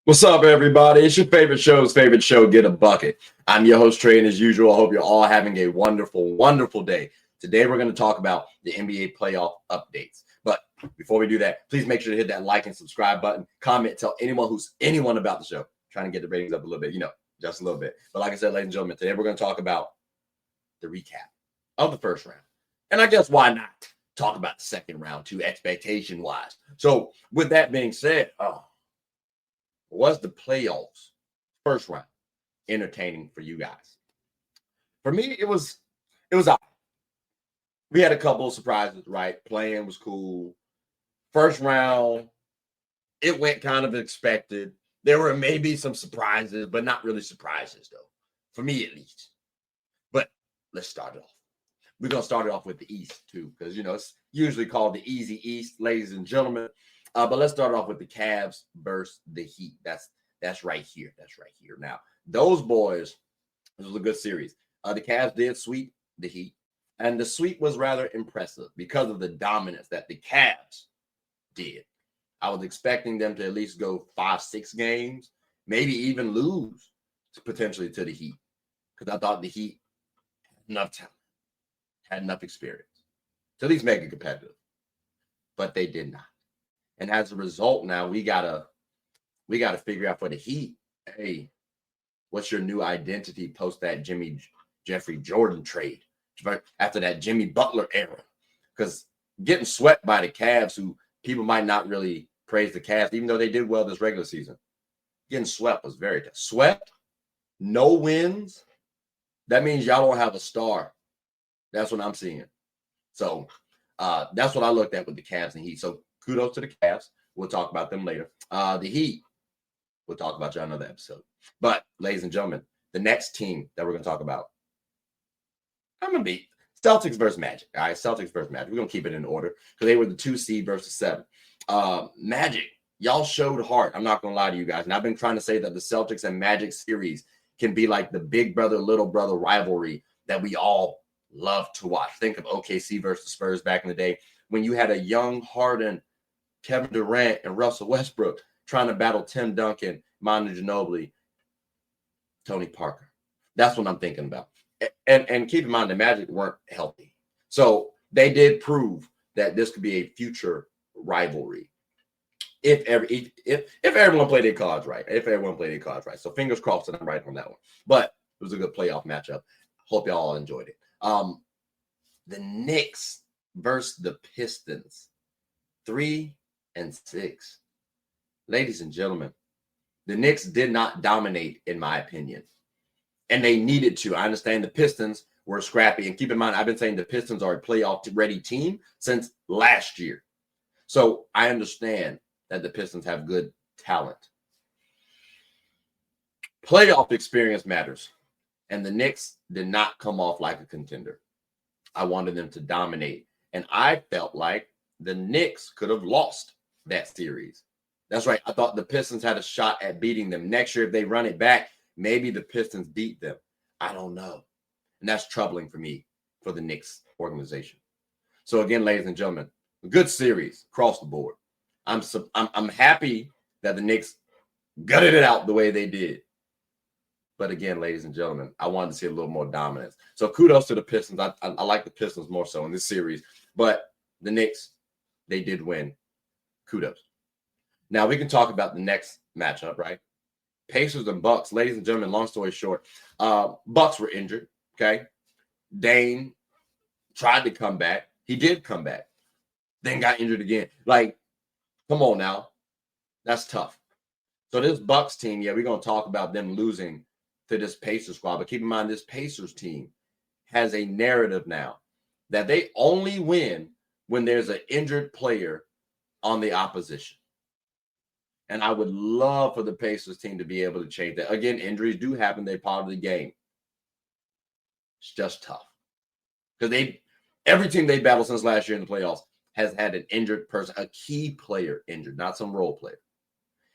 What's up, everybody? It's your favorite show, Get a Bucket. I'm your host, Trey, and as usual, I hope you're all having a wonderful, wonderful day. Today, we're going to talk about the NBA playoff updates. But before we do that, please make sure to hit that like and subscribe button. Comment, tell anyone about the show. Trying to get the ratings up a little bit, just a little bit. But like I said, ladies and gentlemen, today we're going to talk about the recap of the first round. And I guess why not talk about the second round too, expectation-wise. So with that being said, was the playoffs first round entertaining for you guys? For me, it was odd. We had a couple of surprises, right? Playing was cool. First round, it went kind of expected. There were maybe some surprises, but not really surprises, though. For me, at least. But let's start it off. We're going to start it off with the East, too, because, it's usually called the Easy East, ladies and gentlemen. But let's start off with the Cavs versus the Heat. That's right here. That's right here. Now, those boys, this was a good series. The Cavs did sweep the Heat, and the sweep was rather impressive because of the dominance that the Cavs did. I was expecting them to at least go 5-6 games, maybe even lose potentially to the Heat, because I thought the Heat had enough talent, had enough experience to at least make it competitive, but they did not. And as a result, now we gotta figure out for the Heat, hey, what's your new identity post that Jeffrey Jordan trade after that Jimmy Butler era? Because getting swept by the Cavs, who people might not really praise the Cavs, even though they did well this regular season, getting swept was very tough. Swept, no wins. That means y'all don't have a star. That's what I'm seeing. So that's what I looked at with the Cavs and Heat. So kudos to the Cavs. We'll talk about them later. The Heat, we'll talk about you on another episode. But, ladies and gentlemen, the next team that we're going to talk about, I'm going to be Celtics versus Magic. All right, Celtics versus Magic. We're going to keep it in order because they were the 2 seed versus 7. Magic, y'all showed heart. I'm not going to lie to you guys. And I've been trying to say that the Celtics and Magic series can be like the big brother, little brother rivalry that we all love to watch. Think of OKC versus Spurs back in the day when you had a young Harden, Kevin Durant, and Russell Westbrook trying to battle Tim Duncan, Manu Ginobili, Tony Parker. That's what I'm thinking about. And keep in mind, the Magic weren't healthy. So they did prove that this could be a future rivalry if everyone played their cards right. So fingers crossed that I'm right on that one. But it was a good playoff matchup. Hope y'all enjoyed it. The Knicks versus the Pistons, 3-6. Ladies and gentlemen, the Knicks did not dominate, in my opinion, and they needed to. I understand the Pistons were scrappy, and keep in mind, I've been saying the Pistons are a playoff-ready team since last year. So I understand that the Pistons have good talent. Playoff experience matters, and the Knicks did not come off like a contender. I wanted them to dominate, and I felt like the Knicks could have lost that series. That's right. I thought the Pistons had a shot at beating them. Next year, if they run it back, maybe the Pistons beat them. I don't know. And that's troubling for me, for the Knicks organization. So again, ladies and gentlemen, a good series across the board. I'm happy that the Knicks gutted it out the way they did. But again, ladies and gentlemen, I wanted to see a little more dominance. So kudos to the Pistons. I like the Pistons more so in this series. But the Knicks, they did win. Kudos. Now we can talk about the next matchup, right? Pacers and Bucks. Ladies and gentlemen, long story short, Bucks were injured, okay? Dame tried to come back. He did come back. Then got injured again. Like, come on now. That's tough. So this Bucks team, we're going to talk about them losing to this Pacers squad. But keep in mind, this Pacers team has a narrative now that they only win when there's an injured player on the opposition. And I would love for the Pacers team to be able to change that. Again, injuries do happen. They're part of the game. It's just tough. Because every team they battled since last year in the playoffs has had an injured person, a key player injured, not some role player.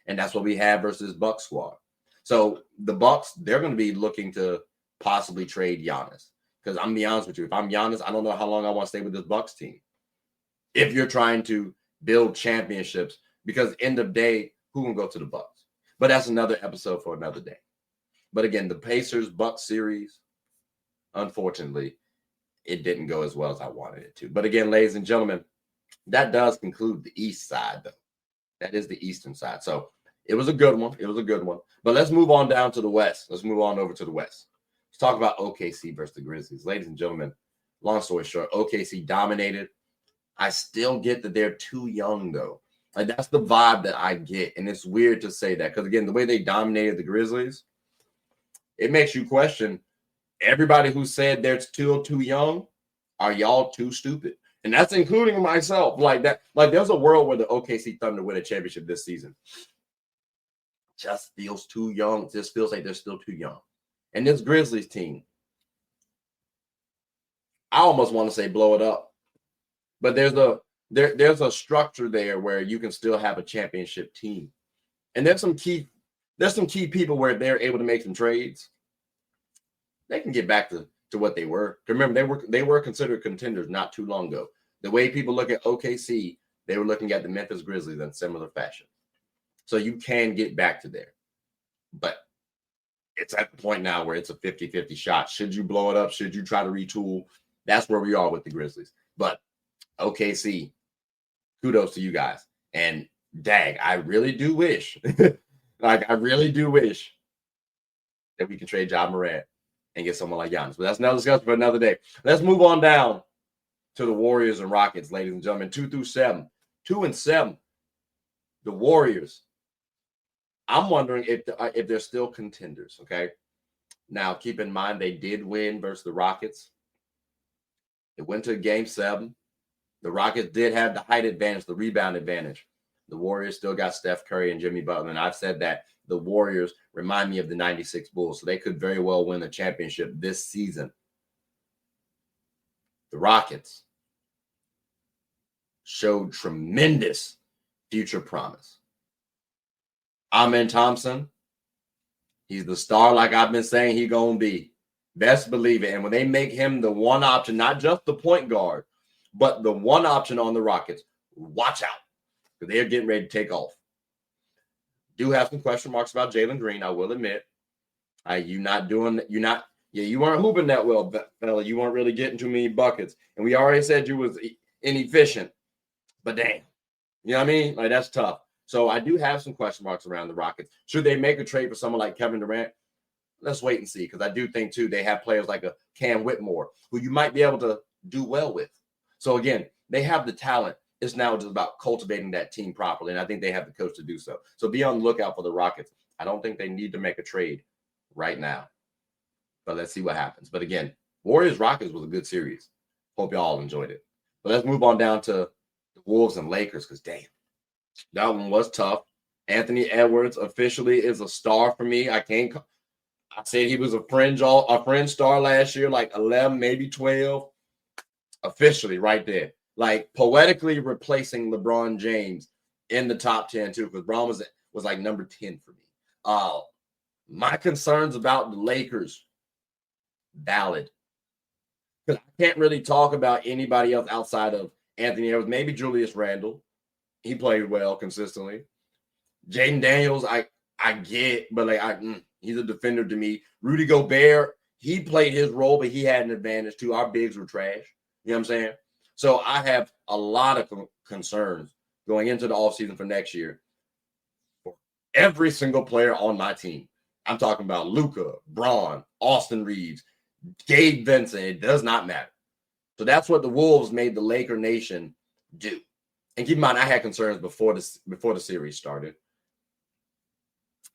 And that's what we have versus Bucks squad. So the Bucks, they're going to be looking to possibly trade Giannis. Because I'm going to be honest with you, if I'm Giannis, I don't know how long I want to stay with this Bucks team. If you're trying to build championships, because end of day, who will go to the Bucks? But that's another episode for another day. But again, the Pacers-Bucks series, unfortunately, it didn't go as well as I wanted it to. But again, ladies and gentlemen, that does conclude the East side, though. That is the Eastern side. So it was a good one. It was a good one. But let's move on down to the West. Let's move on over to the West. Let's talk about OKC versus the Grizzlies. Ladies and gentlemen, long story short, OKC dominated. I still get that they're too young, though. Like, that's the vibe that I get. And it's weird to say that because, again, the way they dominated the Grizzlies, it makes you question everybody who said they're still too young. Are y'all too stupid? And that's including myself. Like that. Like, there's a world where the OKC Thunder win a championship this season. Just feels too young. Just feels like they're still too young. And this Grizzlies team, I almost want to say blow it up. But there's a structure there where you can still have a championship team. And there's some key people where they're able to make some trades. They can get back to what they were. Remember, they were considered contenders not too long ago. The way people look at OKC, they were looking at the Memphis Grizzlies in similar fashion. So you can get back to there. But it's at the point now where it's a 50-50 shot. Should you blow it up? Should you try to retool? That's where we are with the Grizzlies. But OKC, kudos to you guys. And dang, I really do wish, I really do wish that we can trade Ja Morant and get someone like Giannis. But that's another discussion for another day. Let's move on down to the Warriors and Rockets, ladies and gentlemen. 2-7. 2-7. The Warriors. I'm wondering if they're still contenders, okay? Now, keep in mind, they did win versus the Rockets. It went to Game 7. The Rockets did have the height advantage, the rebound advantage. The Warriors still got Steph Curry and Jimmy Butler. And I've said that the Warriors remind me of the 96 Bulls. So they could very well win the championship this season. The Rockets showed tremendous future promise. Amen Thompson, he's the star like I've been saying he's going to be. Best believe it. And when they make him the one option, not just the point guard, but the one option on the Rockets, watch out, because they're getting ready to take off. Do have some question marks about Jalen Green, I will admit. You weren't hooping that well, fella. You weren't really getting too many buckets. And we already said you was inefficient. But damn, you know what I mean? Like, that's tough. So I do have some question marks around the Rockets. Should they make a trade for someone like Kevin Durant? Let's wait and see, because I do think, too, they have players like a Cam Whitmore, who you might be able to do well with. So, again, they have the talent. It's now just about cultivating that team properly, and I think they have the coach to do so. So be on the lookout for the Rockets. I don't think they need to make a trade right now. But let's see what happens. But, again, Warriors-Rockets was a good series. Hope you all enjoyed it. But let's move on down to the Wolves and Lakers, because, damn, that one was tough. Anthony Edwards officially is a star for me. I said he was a fringe star last year, like 11, maybe 12. Officially right there. Like, poetically replacing LeBron James in the top 10, too, because LeBron was like number 10 for me. My concerns about the Lakers, valid. Because I can't really talk about anybody else outside of Anthony Edwards. Maybe Julius Randle. He played well consistently. Jaden Daniels, I get, but he's a defender to me. Rudy Gobert, he played his role, but he had an advantage too. Our bigs were trash. You know what I'm saying? So I have a lot of concerns going into the offseason for next year for every single player on my team. I'm talking about Luka, Braun, Austin Reeves, Gabe Vincent. It does not matter. So that's what the Wolves made the Laker Nation do. And keep in mind, I had concerns before the series started.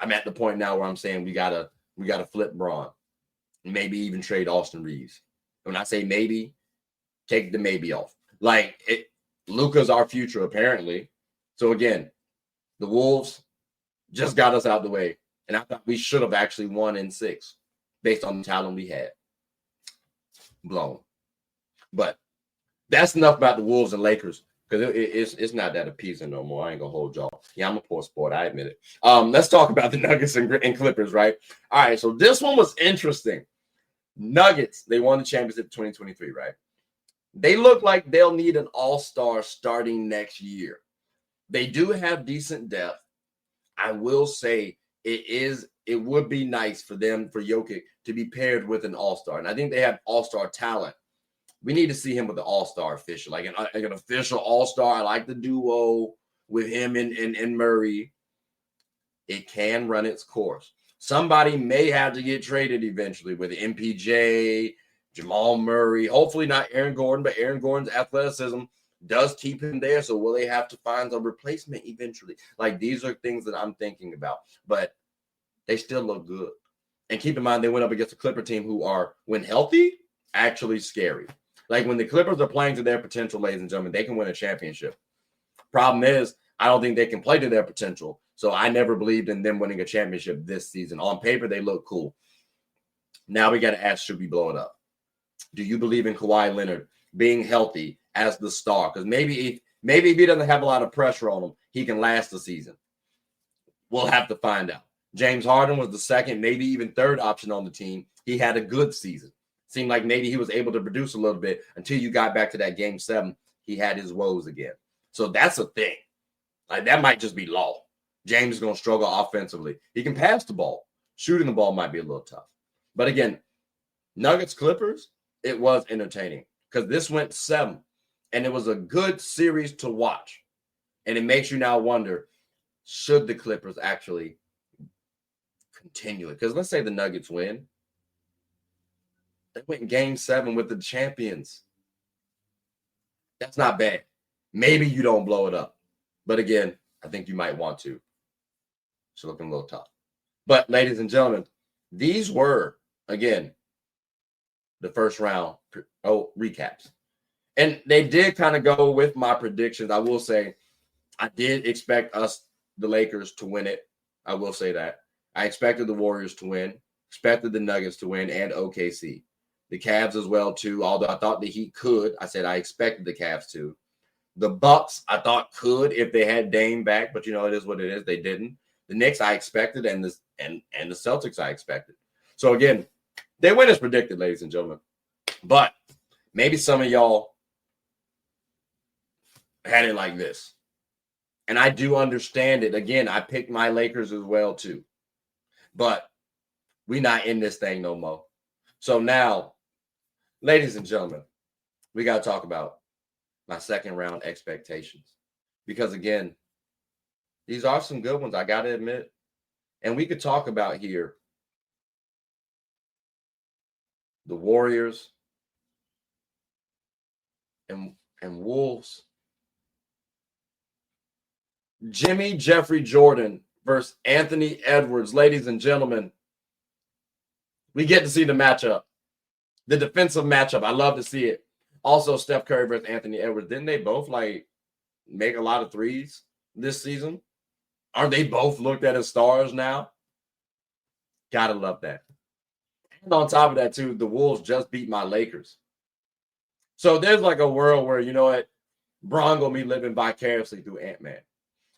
I'm at the point now where I'm saying we gotta flip Braun, maybe even trade Austin Reeves. When I say maybe, take the maybe off. Luka's our future apparently. So again, the Wolves just got us out the way, and I thought we should have actually won in 6 based on the talent we had. Blown, but that's enough about the Wolves and Lakers. Because it's not that appeasing no more. I ain't going to hold y'all. Yeah, I'm a poor sport. I admit it. Let's talk about the Nuggets and Clippers, right? All right, so this one was interesting. Nuggets, they won the championship 2023, right? They look like they'll need an all-star starting next year. They do have decent depth. I will say it would be nice for them, for Jokic, to be paired with an all-star. And I think they have all-star talent. We need to see him with the all-star official, like an official all-star. I like the duo with him and Murray. It can run its course. Somebody may have to get traded eventually with MPJ, Jamal Murray. Hopefully not Aaron Gordon, but Aaron Gordon's athleticism does keep him there. So will they have to find a replacement eventually? Like, these are things that I'm thinking about. But they still look good. And keep in mind, they went up against a Clipper team who are, when healthy, actually scary. Like, when the Clippers are playing to their potential, ladies and gentlemen, they can win a championship. Problem is, I don't think they can play to their potential. So I never believed in them winning a championship this season. On paper, they look cool. Now we got to ask, should we blow it up? Do you believe in Kawhi Leonard being healthy as the star? Because maybe if he doesn't have a lot of pressure on him, he can last the season. We'll have to find out. James Harden was the second, maybe even third option on the team. He had a good season. Seemed like maybe he was able to produce a little bit until you got back to that game 7. He had his woes again. So that's a thing. Like, that might just be law. James is going to struggle offensively. He can pass the ball. Shooting the ball might be a little tough. But again, Nuggets Clippers, it was entertaining because this went 7, and it was a good series to watch. And it makes you now wonder, should the Clippers actually continue it? Because let's say the Nuggets win. They went in game 7 with the champions. That's not bad. Maybe you don't blow it up. But again, I think you might want to. It's looking a little tough. But ladies and gentlemen, these were, again, the first round recaps. And they did kind of go with my predictions. I will say I did expect us, the Lakers, to win it. I will say that. I expected the Warriors to win, expected the Nuggets to win, and OKC. The Cavs as well, too, although I thought the Heat could. I said I expected the Cavs to. The Bucks, I thought could if they had Dame back, but, it is what it is. They didn't. The Knicks, I expected, and the Celtics, I expected. So, again, they win as predicted, ladies and gentlemen. But maybe some of y'all had it like this. And I do understand it. Again, I picked my Lakers as well, too. But we not in this thing no more. So now, ladies and gentlemen, we got to talk about my second round expectations. Because, again, these are some good ones, I got to admit. And we could talk about here the Warriors and Wolves. Jimmy Jeffrey Jordan versus Anthony Edwards. Ladies and gentlemen, we get to see the matchup, the defensive matchup. I love to see it. Also, Steph Curry versus Anthony Edwards. Didn't they both make a lot of threes this season? Aren't they both looked at as stars now? Gotta love that. And on top of that, too, the Wolves just beat my Lakers. So there's a world where, Bron gonna be living vicariously through Ant-Man.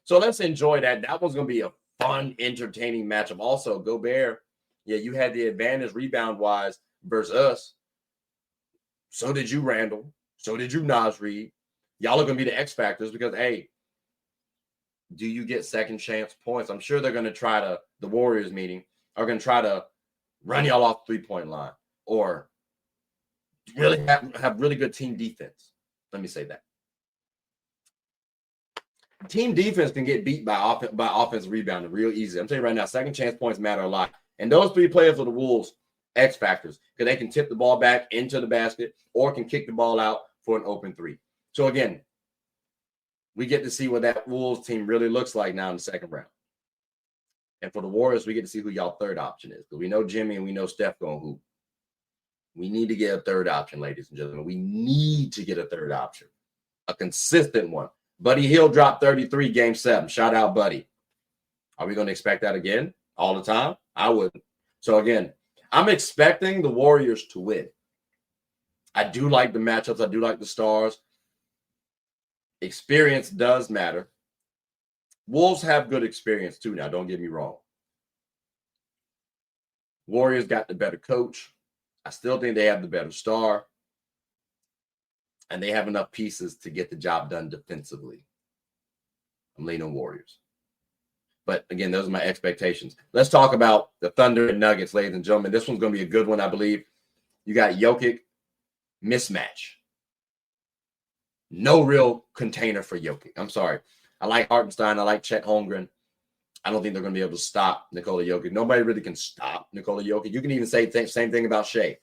So let's enjoy that. That one's gonna be a fun, entertaining matchup. Also, Gobert, you had the advantage rebound-wise versus us. So did you, Randall. So did you, Naz Reid. Y'all are going to be the X factors because, hey, do you get second chance points? I'm sure they're going to try to, the Warriors meeting, are going to try to run y'all off three-point line or really have really good team defense. Let me say that. Team defense can get beat by offensive rebounding real easy. I'm telling you right now, second chance points matter a lot. And those 3 players for the Wolves, X factors, because they can tip the ball back into the basket or can kick the ball out for an open 3. So again, we get to see what that Wolves team really looks like now in the second round. And for the Warriors, we get to see who y'all third option is. Because we know Jimmy and we know Steph going hoop. We need to get a third option, ladies and gentlemen. We need to get a third option. A consistent one. Buddy Hield dropped 33 game 7. Shout out, Buddy. Are we going to expect that again all the time? I wouldn't. So again, I'm expecting the Warriors to win. I do like the matchups. I do like the stars. Experience does matter. Wolves have good experience too now, don't get me wrong. Warriors got the better coach. I still think they have the better star. And they have enough pieces to get the job done defensively. I'm leaning Warriors. But again, those are my expectations. Let's talk about the Thunder and Nuggets, ladies and gentlemen. This one's going to be a good one, I believe. You got Jokic mismatch. No real container for Jokic. I'm sorry. I like Hartenstein. I like Chet Holmgren. I don't think they're going to be able to stop Nikola Jokic. Nobody really can stop Nikola Jokic. You can even say the same thing about Shea.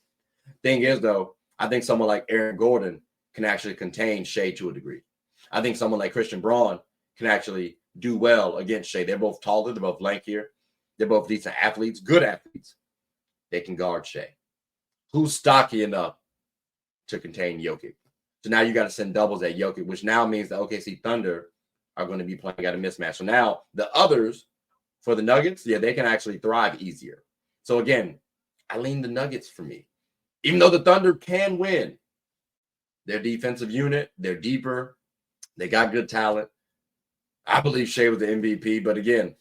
Thing is, though, I think someone like Aaron Gordon can actually contain Shea to a degree. I think someone like Christian Braun can actually do well against Shea. They're both taller. They're both lankier. They're both decent athletes, good athletes. They can guard Shea. Who's stocky enough to contain Jokic? So now you got to send doubles at Jokic, which now means the OKC Thunder are going to be playing at a mismatch. So now the others for the Nuggets, yeah, they can actually thrive easier. So again, I lean the Nuggets for me. Even though the Thunder can win, their defensive unit, they're deeper. They got good talent. I believe Shea was the MVP, but again,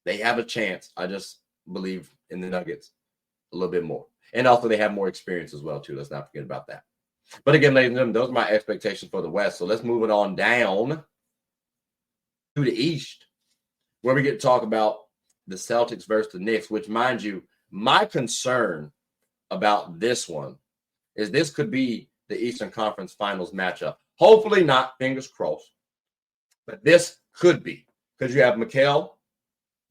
they have a chance. I just believe in the Nuggets a little bit more. And also they have more experience as well, too. Let's not forget about that. But again, ladies and gentlemen, those are my expectations for the West. So let's move it on down to the East, where we get to talk about the Celtics versus the Knicks, which, mind you, my concern about this one is this could be the Eastern Conference Finals matchup. Hopefully not, fingers crossed, but this could be because you have Mikal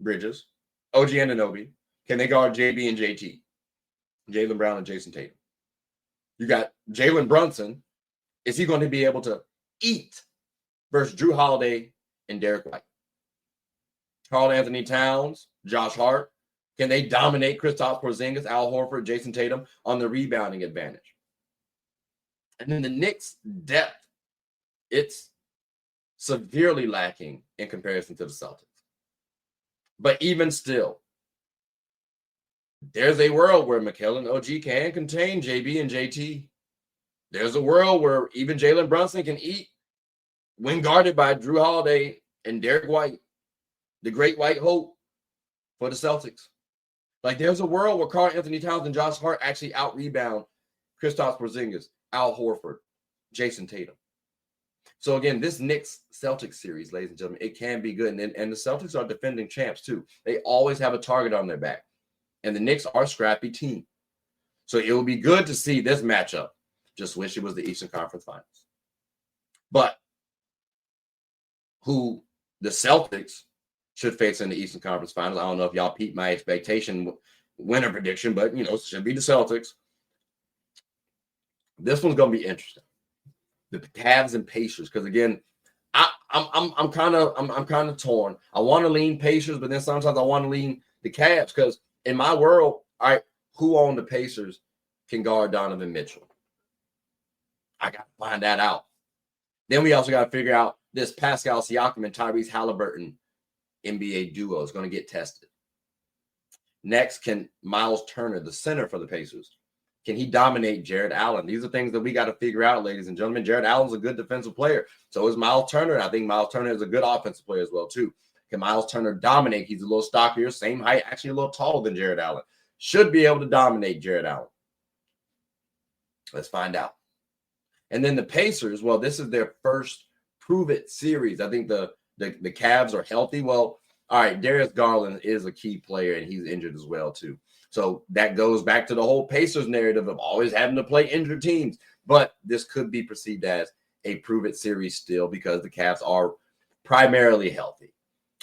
Bridges, OG Anunoby. Can they guard JB and JT? Jaylen Brown and Jason Tatum. You got Jalen Brunson. Is he going to be able to eat versus Drew Holiday and Derek White? Karl Anthony Towns, Josh Hart. Can they dominate Kristaps Porzingis, Al Horford, Jason Tatum on the rebounding advantage? And then the Knicks' depth, it's severely lacking in comparison to the Celtics. But even still, there's a world where Mikal and OG can contain JB and JT. There's a world where even Jalen Brunson can eat when guarded by Drew Holiday and Derek White, the great white hope for the Celtics. Like, there's a world where Karl Anthony Towns and Josh Hart actually out-rebound Kristaps Porzingis, Al Horford, Jason Tatum. So, again, this Knicks-Celtics series, ladies and gentlemen, it can be good. And the Celtics are defending champs, too. They always have a target on their back. And the Knicks are a scrappy team. So it will be good to see this matchup. Just wish it was the Eastern Conference Finals. But who the Celtics should face in the Eastern Conference Finals, I don't know if y'all peeped my expectation winner prediction, but, it should be the Celtics. This one's going to be interesting. The Cavs and Pacers, because, again, I'm kind of torn. I want to lean Pacers, but then sometimes I want to lean the Cavs because in my world, all right, who on the Pacers can guard Donovan Mitchell? I got to find that out. Then we also got to figure out this Pascal Siakam and Tyrese Halliburton NBA duo is going to get tested. Next, can Miles Turner, the center for the Pacers, can he dominate Jared Allen? These are things that we got to figure out, ladies and gentlemen. Jared Allen's a good defensive player. So is Miles Turner. And I think Miles Turner is a good offensive player as well, too. Can Miles Turner dominate? He's a little stockier, same height, actually a little taller than Jared Allen. Should be able to dominate Jared Allen. Let's find out. And then the Pacers, well, this is their first prove-it series. I think the Cavs are healthy. Well, all right, Darius Garland is a key player, and he's injured as well, too. So that goes back to the whole Pacers narrative of always having to play injured teams. But this could be perceived as a prove-it series still because the Cavs are primarily healthy.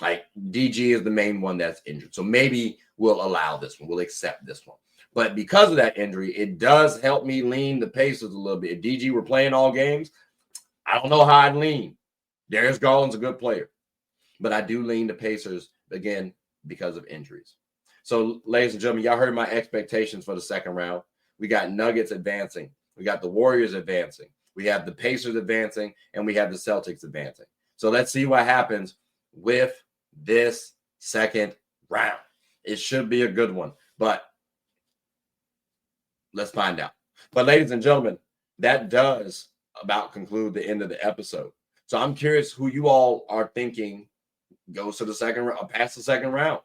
Like, DG is the main one that's injured. So maybe we'll allow this one. We'll accept this one. But because of that injury, it does help me lean the Pacers a little bit. If DG were playing all games, I don't know how I'd lean. Darius Garland's a good player. But I do lean the Pacers, again, because of injuries. So, ladies and gentlemen, y'all heard my expectations for the second round. We got Nuggets advancing. We got the Warriors advancing. We have the Pacers advancing. And we have the Celtics advancing. So let's see what happens with this second round. It should be a good one. But let's find out. But ladies and gentlemen, that does about conclude the end of the episode. So I'm curious who you all are thinking goes to the second round, past the second round.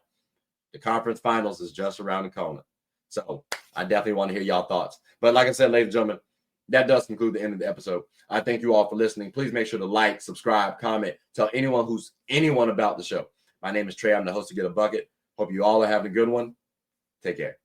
The conference finals is just around the corner. So I definitely want to hear y'all thoughts. But like I said, ladies and gentlemen, that does conclude the end of the episode. I thank you all for listening. Please make sure to like, subscribe, comment, tell anyone about the show. My name is Trey. I'm the host of Get a Bucket. Hope you all are having a good one. Take care.